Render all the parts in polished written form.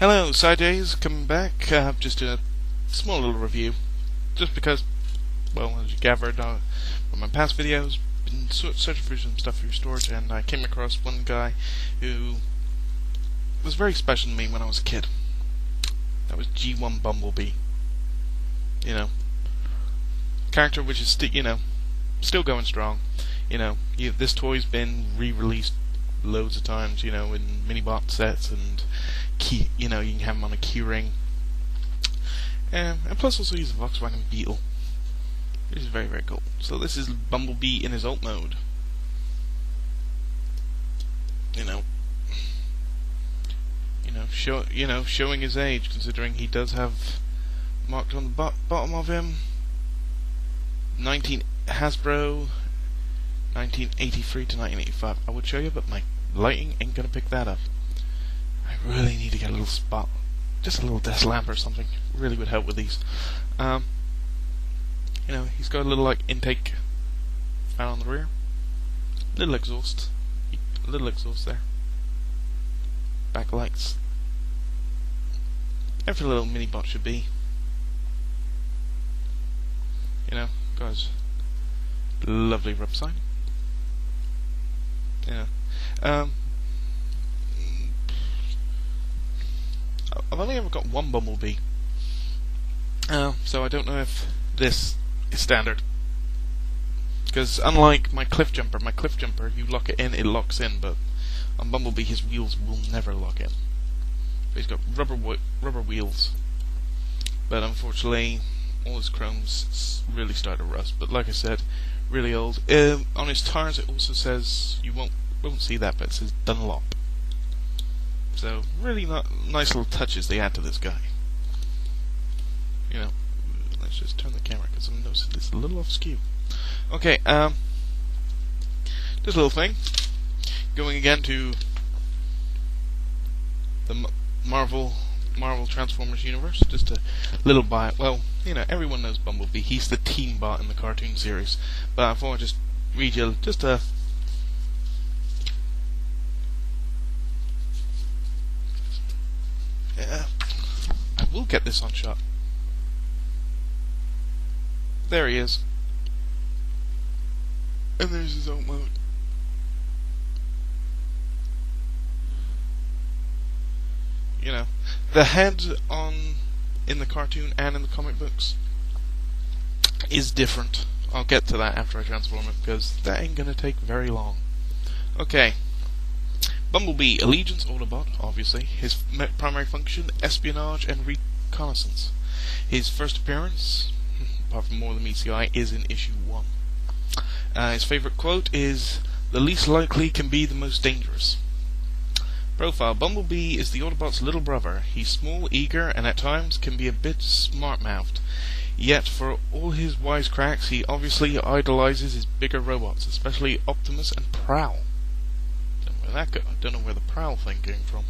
Hello, Sidedays, coming back. Just a small little review. Just because, well, as you gathered from my past videos, been searching for some stuff for your storage, and I came across one guy who was very special to me when I was a kid. That was G1 Bumblebee. You know, character which is still going strong. This toy's been re-released loads of times. In mini box sets and you can have them on a keyring. And plus also use a Volkswagen Beetle, which is very, very cool. So this is Bumblebee in his alt mode. Showing his age, considering he does have marked on the bottom of him 19 Hasbro 1983 to 1985. I would show you, but my lighting ain't gonna pick that up. I really need to get a little spot, just a little desk lamp or something. Really would help with these. He's got a little intake fan on the rear, little exhaust there, backlights. Every little mini bot should be. Guys, lovely rub sign. I've only ever got one Bumblebee, so I don't know if this is standard. Because unlike my cliff jumper, you lock it in, it locks in, but on Bumblebee his wheels will never lock in. But he's got rubber wheels, but unfortunately all his chrome's really started to rust. But like I said, really old. On his tires it also says, you won't see that, but it says Dunlop. So really nice little touches they add to this guy. Let's just turn the camera because I'm noticing it's a little off skew. Okay, this little thing, going again to the Marvel Transformers universe. Just a little bit. Well, everyone knows Bumblebee. He's the team bot in the cartoon series. But I thought I'd just read you just a I will get this on shot. There he is. And there's his alt mode. The head in the cartoon and in the comic books is different. I'll get to that after I transform it, because that ain't gonna take very long. Okay. Bumblebee, Allegiance Autobot, obviously. His primary function, espionage and reconnaissance. His first appearance, apart from More Than Meets the Eye, is in issue 1. His favorite quote is, "The least likely can be the most dangerous." Profile: Bumblebee is the Autobot's little brother. He's small, eager, and at times can be a bit smart-mouthed. Yet, for all his wisecracks, he obviously idolizes his bigger robots, especially Optimus and Prowl. I don't know where the Prowl thing came from.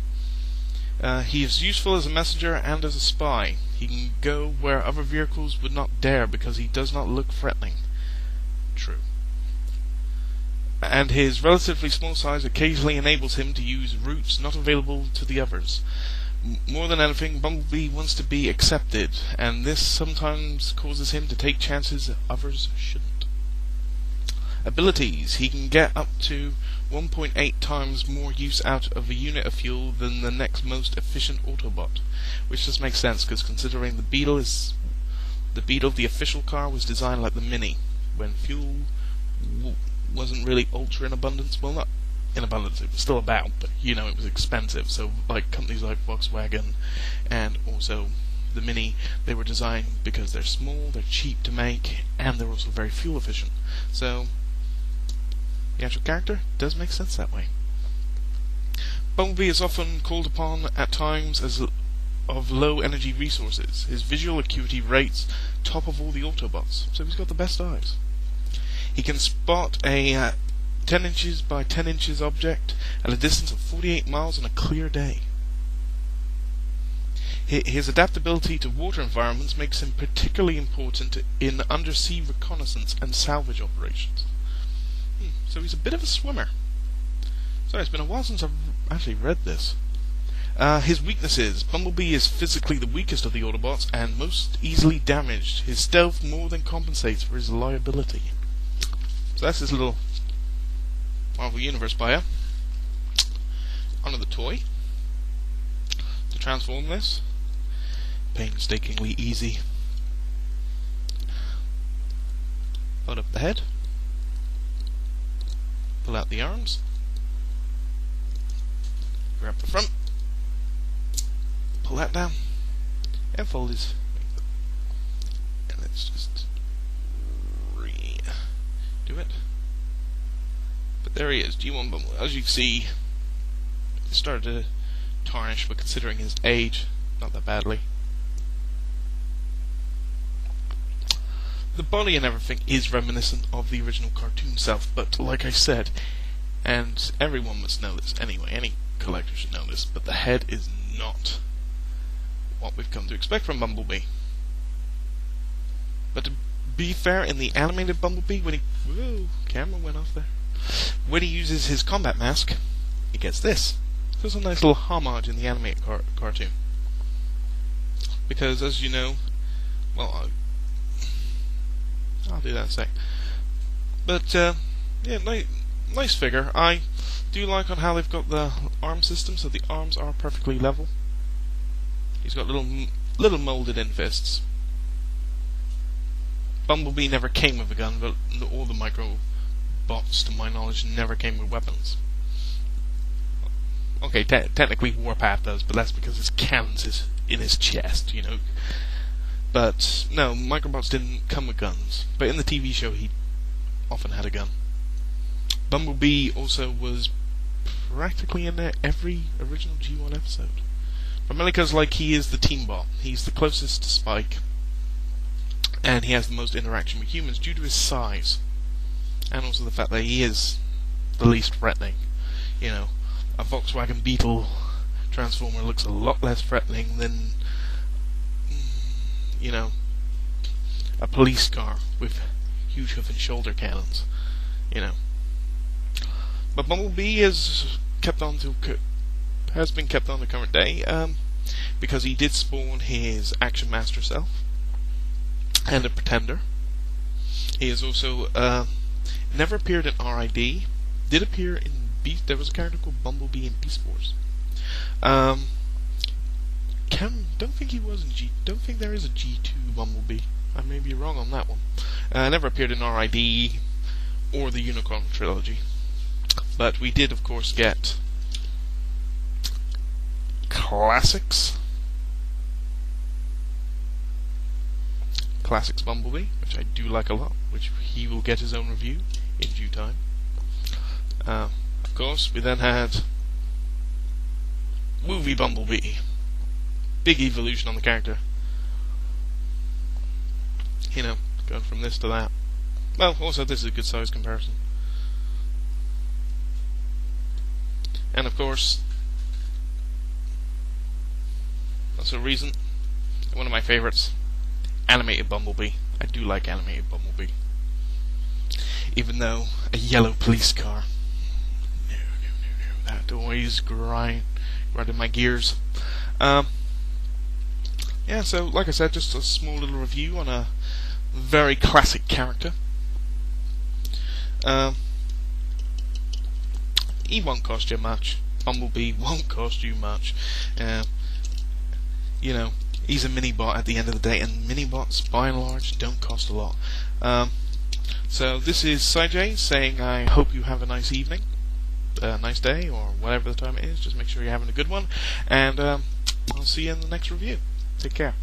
He is useful as a messenger and as a spy. He can go where other vehicles would not dare because he does not look threatening. True. And his relatively small size occasionally enables him to use routes not available to the others. More than anything, Bumblebee wants to be accepted, and this sometimes causes him to take chances that others shouldn't. Abilities: he can get up to 1.8 times more use out of a unit of fuel than the next most efficient Autobot, which just makes sense, because considering the Beetle, the official car, was designed like the Mini, when fuel wasn't really ultra in abundance. Well, not in abundance, it was still about, but it was expensive. So companies like Volkswagen and also the Mini, they were designed because they're small, they're cheap to make, and they're also very fuel efficient. So the actual character does make sense that way. Bumblebee is often called upon at times of low energy resources. His visual acuity rates top of all the Autobots, so he's got the best eyes. He can spot a 10 inches by 10 inches object at a distance of 48 miles on a clear day. His adaptability to water environments makes him particularly important in undersea reconnaissance and salvage operations. So he's a bit of a swimmer. Sorry, it's been a while since I've actually read this. His weaknesses. Bumblebee is physically the weakest of the Autobots and most easily damaged. His stealth more than compensates for his reliability. So that's his little Marvel Universe bio. Onto the toy. To transform this. Painstakingly easy. Load up the head. Pull out the arms. Grab the front. Pull that down. And fold his. And let's just redo it. But there he is, G1 Bumble. As you can see, it started to tarnish, but considering his age, not that badly. The body and everything is reminiscent of the original cartoon self, but like I said, and everyone must know this anyway, any collector should know this, but the head is not what we've come to expect from Bumblebee. But to be fair, in the animated Bumblebee, when he... Whoa, camera went off there. When he uses his combat mask, he gets this. So it's a nice little homage in the animated cartoon. Because, as you know, well, I'll do that in a sec. But, yeah, nice figure. I do like on how they've got the arm system, so the arms are perfectly level. He's got little molded in fists. Bumblebee never came with a gun, but all the microbots, to my knowledge, never came with weapons. Okay, technically Warpath does, but that's because his cannons is in his chest, you know. But no, microbots didn't come with guns. But in the TV show, he often had a gun. Bumblebee also was practically in every original G1 episode. Primarily because, like, he is the team bot. He's the closest to Spike. And he has the most interaction with humans due to his size. And also the fact that he is the least threatening. You know, a Volkswagen Beetle Transformer looks a lot less threatening than, you know, a police car with huge hoof and shoulder cannons. You know. But Bumblebee has been kept on the current day because he did spawn his Action Master self and a Pretender. He has also never appeared in RID. Did appear in Beast. There was a character called Bumblebee in Beast Wars. Don't think he was in G. Don't think there is a G2 Bumblebee. I may be wrong on that one. Never appeared in RID or the Unicorn trilogy. But we did, of course, get Classics Bumblebee, which I do like a lot, which he will get his own review in due time. Of course, we then had Movie Bumblebee. Big evolution on the character. You know, going from this to that. Well, also this is a good size comparison. And of course, that's a reason. One of my favorites, animated Bumblebee. I do like animated Bumblebee. Even though a yellow police car. No. That always grinded my gears. Yeah, so like I said, just a small little review on a very classic character. He won't cost you much. Bumblebee won't cost you much. You know, he's a mini-bot at the end of the day, and mini-bots, by and large, don't cost a lot. So this is Cy saying I hope you have a nice evening, nice day, or whatever the time it is. Just make sure you're having a good one, and I'll see you in the next review. Take care.